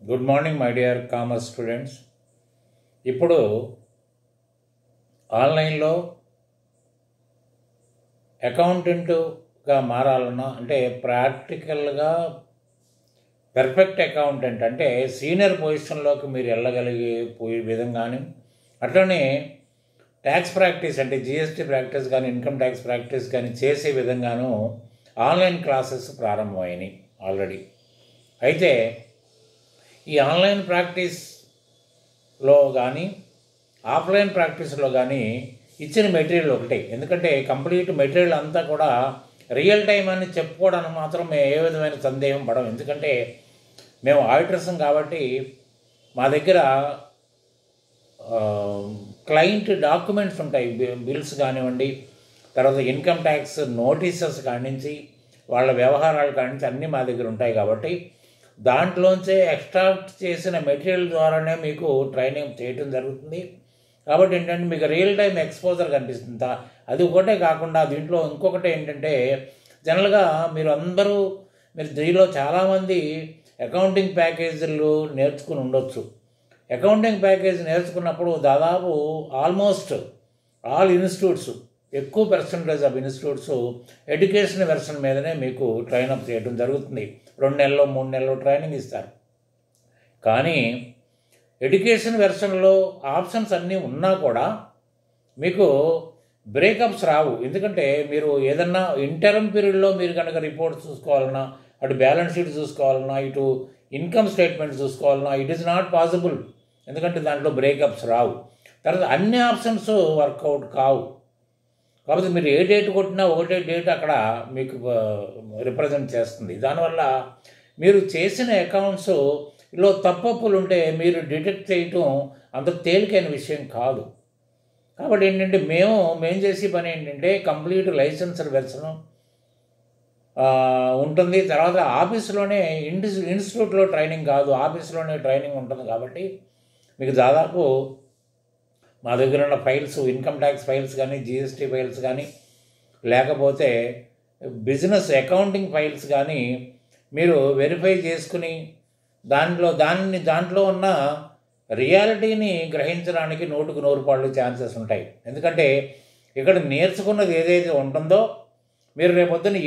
Good morning my dear commerce students. ఇప్పుడు ఆన్లైన్లో అకౌంటెంట్గా మారాలన్నా అంటే ప్రాక్టికల్గా పర్ఫెక్ట్ అకౌంటెంట్ అంటే సీనియర్ పొజిషన్లోకి మీరు వెళ్ళగలిగే విధంగానే, అట్లనే ట్యాక్స్ ప్రాక్టీస్ అంటే జిఎస్టీ ప్రాక్టీస్ కానీ ఇన్కమ్ ట్యాక్స్ ప్రాక్టీస్ కానీ చేసే విధంగాను ఆన్లైన్ క్లాసెస్ ప్రారంభమైనాయి ఆల్రెడీ. అయితే ఈ ఆన్లైన్ ప్రాక్టీస్లో కానీ ఆఫ్లైన్ ప్రాక్టీస్లో కానీ ఇచ్చిన మెటీరియల్ ఒకటే. ఎందుకంటే కంప్లీట్ మెటీరియల్ అంతా కూడా రియల్ టైం అని చెప్పుకోవడానికి మాత్రం మేము ఏ విధమైన సందేహం పడం. ఎందుకంటే మేము ఆడిటర్స్ కాబట్టి మా దగ్గర క్లయింట్ డాక్యుమెంట్స్ ఉంటాయి, బిల్స్ కానివ్వండి, తర్వాత ఇన్కమ్ ట్యాక్స్ నోటీసెస్ కానించి వాళ్ళ వ్యవహారాలు కానించి అన్నీ మా దగ్గర ఉంటాయి. కాబట్టి దాంట్లోంచే ఎక్స్ట్రాక్ట్ చేసిన మెటీరియల్ ద్వారానే మీకు ట్రైనింగ్ చేయటం జరుగుతుంది. కాబట్టి ఏంటంటే మీకు రియల్ టైం ఎక్స్పోజర్ కనిపిస్తుంది. అది ఒకటే కాకుండా దీంట్లో ఇంకొకటి ఏంటంటే జనరల్గా మీరు దీనిలో చాలామంది అకౌంటింగ్ ప్యాకేజీలు నేర్చుకుని ఉండొచ్చు. అకౌంటింగ్ ప్యాకేజ్ నేర్చుకున్నప్పుడు దాదాపు ఆల్మోస్ట్ ఆల్ ఇన్స్టిట్యూట్స్, ఎక్కువ percentage of institutes education version మీదనే మీకు ట్రైనప్ చేయడం జరుగుతుంది. 2 నెలలు 3 నెలలు ట్రైనింగ్ ఇస్తారు. కానీ ఎడ్యుకేషన్ వెర్షన్లో ఆప్షన్స్ అన్నీ ఉన్నా కూడా మీకు బ్రేకప్స్ రావు. ఎందుకంటే మీరు ఏదన్నా ఇంటర్మ్ పీరియడ్లో మీరు కనుక రిపోర్ట్స్ చూసుకోవాలన్నా, అటు బ్యాలెన్స్ షీట్ చూసుకోవాలన్నా, ఇటు ఇన్కమ్ స్టేట్మెంట్ చూసుకోవాలన్నా ఇట్ ఈస్ నాట్ పాసిబుల్. ఎందుకంటే దాంట్లో బ్రేకప్స్ రావు. తర్వాత అన్ని ఆప్షన్స్ వర్కౌట్ కావు. కాబట్టి మీరు ఏ డేట్ కొట్టినా ఒకటే డేట్ అక్కడ మీకు రిప్రజెంట్ చేస్తుంది. దానివల్ల మీరు చేసిన అకౌంట్స్లో తప్పులు ఉంటే మీరు డిటెక్ట్ చేయటం అంత తేలికైన విషయం కాదు. కాబట్టి ఏంటంటే మేము చేసే పని ఏంటంటే కంప్లీట్ లైసెన్స్డ్ వెర్షన్ ఉంటుంది. తర్వాత ఆఫీస్లోనే ఇన్స్టిట్యూట్లో ట్రైనింగ్ కాదు, ఆఫీస్లోనే ట్రైనింగ్ ఉంటుంది. కాబట్టి మీకు దాదాపు మా దగ్గర ఉన్న ఫైల్స్, ఇన్కమ్ ట్యాక్స్ ఫైల్స్ కానీ, జిఎస్టీ ఫైల్స్ కానీ, లేకపోతే బిజినెస్ అకౌంటింగ్ ఫైల్స్ కానీ మీరు వెరిఫై చేసుకుని దాంట్లో ఉన్న రియాలిటీని గ్రహించడానికి 100కు 100 పాళ్ళు ఛాన్సెస్ ఉంటాయి. ఎందుకంటే ఇక్కడ నేర్చుకున్నది ఏదైతే ఉంటుందో మీరు రేపొద్దున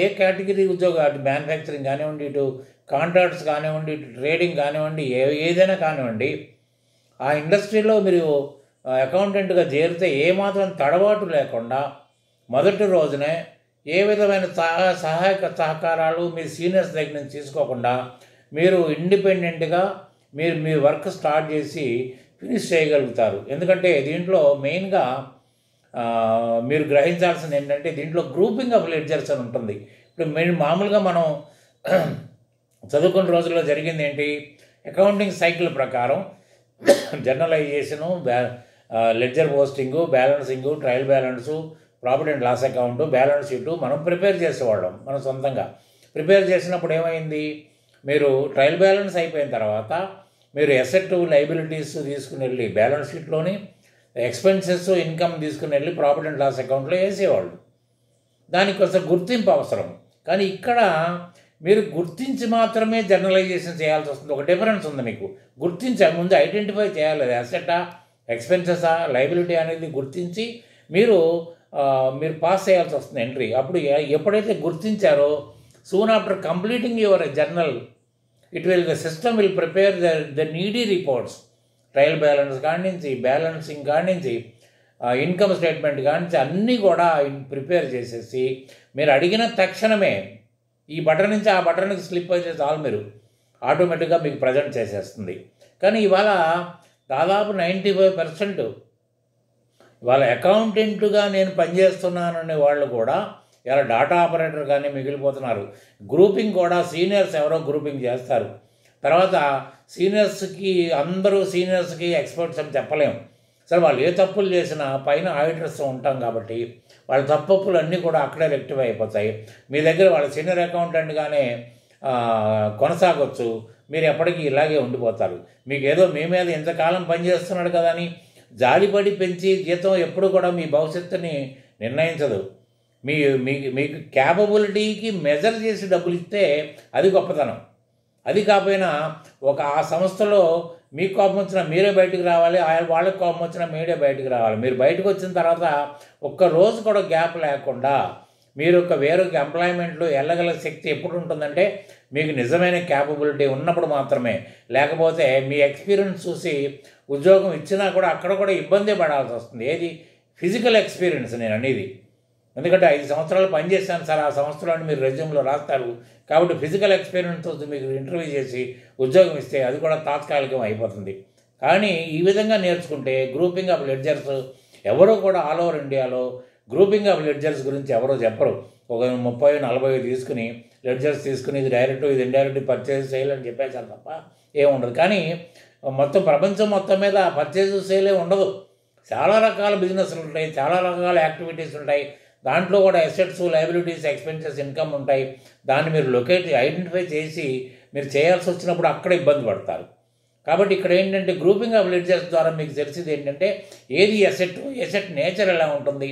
ఏ కేటగిరీ ఉద్యోగం, అటు మ్యానుఫ్యాక్చరింగ్ కానివ్వండి, ఇటు కాంట్రాక్ట్స్ కానివ్వండి, ఇటు ట్రేడింగ్ కానివ్వండి, ఏదైనా కానివ్వండి, ఆ ఇండస్ట్రీలో మీరు అకౌంటెంట్గా చేరితే ఏమాత్రం తడబాటు లేకుండా మొదటి రోజునే ఏ విధమైన సహకారాలు మీ సీనియర్స్ దగ్గర నుంచి తీసుకోకుండా మీరు ఇండిపెండెంట్గా మీ వర్క్ స్టార్ట్ చేసి ఫినిష్ చేయగలుగుతారు. ఎందుకంటే దీంట్లో మెయిన్గా మీరు గ్రహించాల్సింది ఏంటంటే దీంట్లో గ్రూపింగ్ ఆఫ్ లెడ్జర్స్ అని ఉంటుంది. ఇప్పుడు మామూలుగా మనం చదువుకున్న రోజుల్లో జరిగింది ఏంటి, అకౌంటింగ్ సైకిల్ ప్రకారం journalization, ledger posting, balancing, trial balance, profit and loss account, balance sheet మనం ప్రిపేర్ చేసేవాళ్ళం. మనం సొంతంగా ప్రిపేర్ చేసినప్పుడు ఏమైంది, మీరు ట్రయల్ బ్యాలెన్స్ అయిపోయిన తర్వాత మీరు అసెట్ లైబిలిటీస్ తీసుకుని వెళ్ళి బ్యాలెన్స్ షీట్లోని, ఎక్స్పెన్సెస్ ఇన్కమ్ తీసుకుని వెళ్ళి ప్రాఫిట్ అండ్ లాస్ అకౌంట్లో వేసేవాళ్ళు. దానికి కొంచెం గుర్తింపు అవసరం. కానీ ఇక్కడ మీరు గుర్తించి మాత్రమే జర్నలైజేషన్ చేయాల్సి వస్తుంది. ఒక డిఫరెన్స్ ఉంది. మీకు గుర్తించే ముందు ఐడెంటిఫై చేయాలి, అది అసెటా ఎక్స్పెన్సెసా లైబిలిటీ అనేది గుర్తించి మీరు పాస్ చేయాల్సి వస్తుంది ఎంట్రీ. అప్పుడు ఎప్పుడైతే గుర్తించారో soon after completing your journal the system will prepare the needy reports, trial balance కానించి, బ్యాలెన్సింగ్ కానించి, ఇన్కమ్ స్టేట్మెంట్ కానించి అన్నీ కూడా ప్రిపేర్ చేసేసి మీరు అడిగిన తక్షణమే ఈ బటన్ నుంచి ఆ బటన్కి స్లిప్ అయితే చాలు, మీరు ఆటోమేటిక్గా మీకు ప్రజెంట్ చేసేస్తుంది. కానీ ఇవాళ దాదాపు 95% ఇవాళ అకౌంటెంట్గా నేను పనిచేస్తున్నాననే వాళ్ళు కూడా ఇలా డాటా ఆపరేటర్ కానీ మిగిలిపోతున్నారు. గ్రూపింగ్ కూడా సీనియర్స్ ఎవరో గ్రూపింగ్ చేస్తారు. తర్వాత అందరూ సీనియర్స్కి ఎక్స్పర్ట్స్ అని చెప్పలేము. సరే వాళ్ళు ఏ తప్పులు చేసినా పైన ఆడిటర్స్ ఉంటాం కాబట్టి వాళ్ళ తప్పులు అన్నీ కూడా అక్కడే రెక్టిఫై అయిపోతాయి. మీ దగ్గర వాళ్ళ సీనియర్ అకౌంటెంట్గానే కొనసాగొచ్చు, మీరు ఎప్పటికీ ఇలాగే ఉండిపోతారు. మీకు ఏదో మీ మీద ఇంతకాలం పనిచేస్తున్నాడు కదా అని జాలిపడి పెంచి జీతం ఎప్పుడు కూడా మీ భవిష్యత్తుని నిర్ణయించదు. మీకు క్యాపబిలిటీకి మెజర్ చేసి డబ్బులు ఇస్తే అది గొప్పతనం. అది కాకపోయినా ఆ సంస్థలో మీకు కోపం వచ్చినా మీరే బయటకు రావాలి, వాళ్ళకి కోపం వచ్చినా మీరే బయటకు రావాలి. మీరు బయటకు వచ్చిన తర్వాత ఒక్క రోజు కూడా గ్యాప్ లేకుండా మీరు వేరొక ఎంప్లాయ్మెంట్లో వెళ్ళగల శక్తి ఎప్పుడు ఉంటుందంటే మీకు నిజమైన క్యాపబిలిటీ ఉన్నప్పుడు మాత్రమే. లేకపోతే మీ ఎక్స్పీరియన్స్ చూసి ఉద్యోగం ఇచ్చినా కూడా అక్కడ కూడా ఇబ్బంది పడాల్సి వస్తుంది. ఏది ఫిజికల్ ఎక్స్పీరియన్స్ నేను అనేది. ఎందుకంటే 5 సంవత్సరాలు పనిచేశాను సార్, ఆ సంవత్సరాన్ని మీరు రెజ్యూమ్లో రాస్తారు. కాబట్టి ఫిజికల్ ఎక్స్పీరియన్స్ మీకు ఇంటర్వ్యూ చేసి ఉద్యోగం ఇస్తే అది కూడా తాత్కాలికం అయిపోతుంది. కానీ ఈ విధంగా నేర్చుకుంటే గ్రూపింగ్ ఆఫ్ లెడ్జర్స్ ఎవరో కూడా ఆల్ ఓవర్ ఇండియాలో గ్రూపింగ్ ఆఫ్ లెడ్జర్స్ గురించి ఎవరో చెప్పరు. ఒక 30-40 తీసుకుని లెడ్జర్స్ తీసుకుని ఇది డైరెక్ట్ ఇది ఇండైరెక్ట్ పర్చేజ్ చేయాలని చెప్పేసారు తప్ప ఏముండదు. కానీ మొత్తం ప్రపంచం మొత్తం మీద పర్చేజ్ సేలే ఉండదు. చాలా రకాల బిజినెస్లు ఉంటాయి, చాలా రకాల యాక్టివిటీస్ ఉంటాయి. దాంట్లో కూడా అసెట్స్, లయబిలిటీస్, ఎక్స్పెన్సెస్, ఇన్కమ్ ఉంటాయి. దాన్ని మీరు ఐడెంటిఫై చేసి మీరు చేయాల్సి వచ్చినప్పుడు అక్కడ ఇబ్బంది పడతారు. కాబట్టి ఇక్కడ ఏంటంటే గ్రూపింగ్ ఆఫ్ లెడ్జర్స్ ద్వారా మీకు తెలిసింది ఏంటంటే ఏది ఎసెట్ నేచర్ ఎలా ఉంటుంది,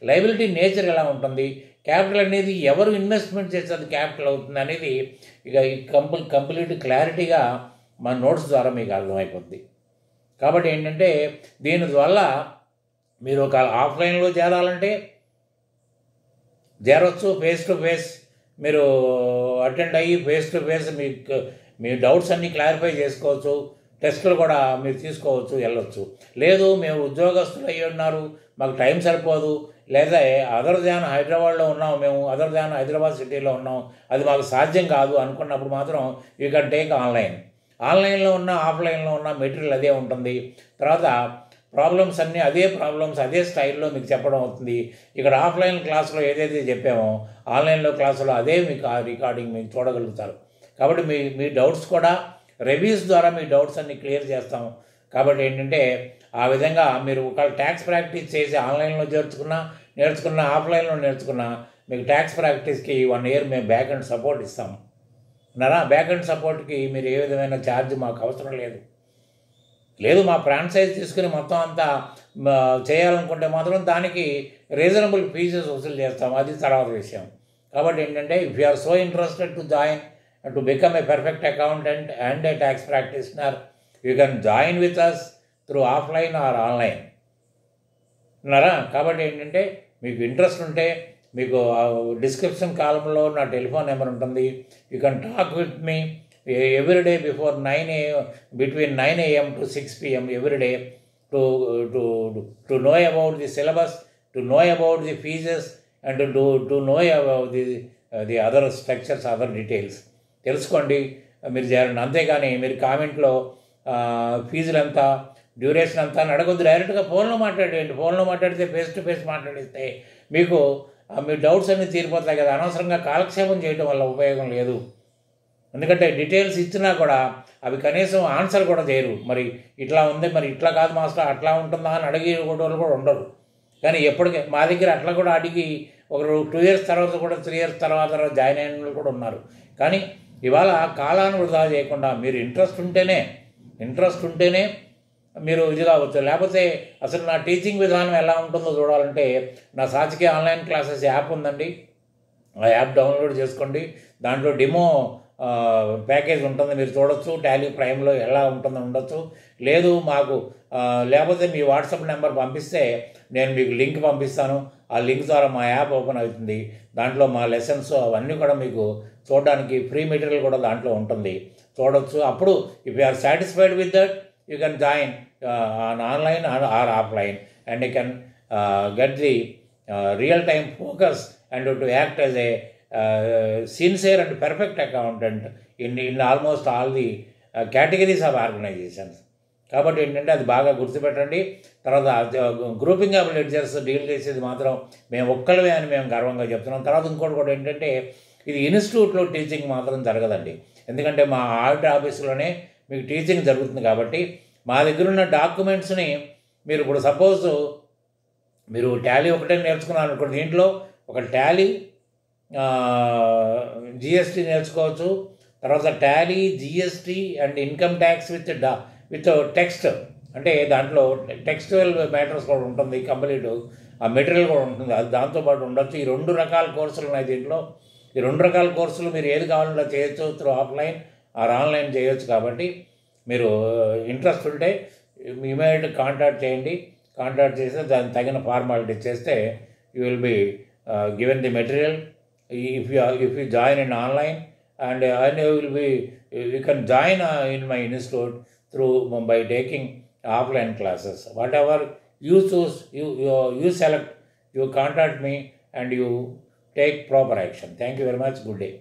లయబిలిటీ నేచర్ ఎలా ఉంటుంది, క్యాపిటల్ అనేది ఎవరు ఇన్వెస్ట్మెంట్ చేసేది క్యాపిటల్ అవుతుంది అనేది ఇక కంప్లీట్ క్లారిటీగా మన నోట్స్ ద్వారా మీకు అర్థమైపోద్ది. కాబట్టి ఏంటంటే దీనివల్ల మీరు ఒక ఆఫ్లైన్లో చేరాలంటే చేరవచ్చు, ఫేస్ టు ఫేస్ మీరు అటెండ్ అయ్యి ఫేస్ టు ఫేస్ మీకు మీ డౌట్స్ అన్నీ క్లారిఫై చేసుకోవచ్చు. టెస్టులు కూడా మీరు తీసుకోవచ్చు, వెళ్ళొచ్చు. లేదు మేము ఉద్యోగస్తులు అయ్యి ఉన్నారు, మాకు టైం సరిపోదు, లేదా అదర్ దాన్ హైదరాబాద్లో ఉన్నాం, మేము అదర్ దాన్ హైదరాబాద్ సిటీలో ఉన్నాం, అది మాకు సాధ్యం కాదు అనుకున్నప్పుడు మాత్రం యూ కెన్ టేక్ ఆన్లైన్లో ఉన్న ఆఫ్లైన్లో ఉన్న మెటీరియల్ అదే ఉంటుంది. తర్వాత ప్రాబ్లమ్స్ అన్నీ అదే స్టైల్లో మీకు చెప్పడం అవుతుంది. ఇక్కడ ఆఫ్లైన్ క్లాసులో ఏదైతే చెప్పామో ఆన్లైన్లో క్లాసులో అదే మీకు ఆ రికార్డింగ్ మీకు చూడగలుగుతారు. కాబట్టి మీ డౌట్స్ కూడా రివ్యూస్ ద్వారా మీ డౌట్స్ అన్నీ క్లియర్ చేస్తాం. కాబట్టి ఏంటంటే ఆ విధంగా మీరు ఒక ట్యాక్స్ ప్రాక్టీస్ చేసి ఆన్లైన్లో నేర్చుకున్న ఆఫ్లైన్లో నేర్చుకున్న మీకు ట్యాక్స్ ప్రాక్టీస్కి 1 year మేము బ్యాక్ అండ్ సపోర్ట్ ఇస్తాం. బ్యాక్ అండ్ సపోర్ట్కి మీరు ఏ విధమైన ఛార్జ్ మాకు అవసరం లేదు. మా ఫ్రాంచైజ్ తీసుకుని మొత్తం అంతా చేయాలనుకుంటే మాత్రం దానికి రీజనబుల్ ఫీజెస్ వసూలు చేస్తాం, అది తర్వాత విషయం. కాబట్టి ఏంటంటే if you are so interested to join to become a perfect accountant and a tax practitioner, you can join with us through offline or online. కాబట్టి ఏంటంటే మీకు ఇంట్రెస్ట్ ఉంటే మీకు డిస్క్రిప్షన్ కాలంలో నా టెలిఫోన్ నెంబర్ ఉంటుంది. You can talk with me every day before 9 a.m. between 9 a.m. to 6 p.m. every day to know about the syllabus, to know about the fees, and to know about the other structures, other details. తెలుసుకోండి, మీరు చేరండి. అంతేగాని మీరు కామెంట్లో ఫీజులు ఎంత, duration అంతా అని అడగొద్దు. డైరెక్ట్గా ఫోన్లో మాట్లాడేయండి. ఫోన్లో మాట్లాడితే ఫేస్ టు ఫేస్ మాట్లాడిస్తే మీకు మీ డౌట్స్ అన్నీ తీరిపోతాయి కదా. అనవసరంగా కాలక్షేపం చేయడం వల్ల ఉపయోగం లేదు. ఎందుకంటే డీటెయిల్స్ ఇచ్చినా కూడా అవి కనీసం ఆన్సర్ కూడా చేయరు. మరి ఇట్లా ఉంది, మరి ఇట్లా కాదు మాస్టర్ అట్లా ఉంటుందా అని అడిగే వాళ్ళు కూడా ఉండరు. కానీ ఎప్పటికీ మా దగ్గర అట్లా కూడా అడిగి ఒకరు 2 years తర్వాత కూడా 3 years తర్వాత జాయిన్ అయిన వాళ్ళు కూడా ఉన్నారు. కానీ ఇవాళ కాలాన్ని వృధా చేయకుండా మీరు ఇంట్రెస్ట్ ఉంటేనే మీరు ఇది కావచ్చు. లేకపోతే అసలు నా టీచింగ్ విధానం ఎలా ఉంటుందో చూడాలంటే నా సాచికే ఆన్లైన్ క్లాసెస్ యాప్ ఉందండి. ఆ యాప్ డౌన్లోడ్ చేసుకోండి. దాంట్లో డెమో ప్యాకేజ్ ఉంటుంది, మీరు చూడొచ్చు. టాలీ ప్రైమ్లో ఎలా ఉంటుందో ఉండొచ్చు. లేకపోతే మీ వాట్సాప్ నెంబర్ పంపిస్తే నేను మీకు లింక్ పంపిస్తాను. ఆ లింక్ ద్వారా మా యాప్ ఓపెన్ అవుతుంది. దాంట్లో మా లెసన్స్ అవన్నీ కూడా మీకు చూడడానికి ఫ్రీ మెటీరియల్ కూడా దాంట్లో ఉంటుంది, చూడొచ్చు. అప్పుడు if you are satisfied with that you can join on online or offline and you can get the real time focus and to act as a sincere and perfect accountant in almost all the categories of organizations. కాబట్టి ఏంటంటే అది బాగా గుర్తుపెట్టండి. తర్వాత grouping of ledgers deal చేసేది మాత్రం మేము ఒక్కళ్ళమే అని మేము గర్వంగా చెప్తున్నాం. తర్వాత ఇంకోటి కూడా ఏంటంటే ఇది ఇన్స్టిట్యూట్లో టీచింగ్ మాత్రం జరగదండి. ఎందుకంటే మా ఆడిట్ ఆఫీసులోనే మీకు టీచింగ్ జరుగుతుంది. కాబట్టి మా దగ్గర ఉన్న డాక్యుమెంట్స్ని మీరు ఇప్పుడు సపోజ్ మీరు టాలీ ఒకటే నేర్చుకున్నారు అనుకోండి, దీంట్లో ఒక టాలీ జిఎస్టీ నేర్చుకోవచ్చు. తర్వాత Tally, GST and income tax with text, అంటే దాంట్లో టెక్స్టువల్ మ్యాటర్స్ కూడా ఉంటుంది, కంప్లీట్ ఆ మెటీరియల్ కూడా ఉంటుంది, అది దాంతోపాటు ఉండొచ్చు. ఈ 2 రకాల కోర్సులు ఉన్నాయి దీంట్లో. ఈ 2 రకాల కోర్సులు మీరు ఏది కావాలంటే చేయొచ్చు త్రూ ఆఫ్లైన్ ఆర్ ఆన్లైన్ చేయొచ్చు. కాబట్టి మీరు ఇంట్రెస్ట్ ఉంటే ఇమీడియట్ కాంటాక్ట్ చేయండి. కాంటాక్ట్ చేస్తే దానికి తగిన ఫార్మాలిటీ చేస్తే you will be given the material. if you join in online, and you will be, you can join in my institute through by taking offline classes. Whatever you choose, you select, you contact me, and you take proper action. Thank you very much. Good day.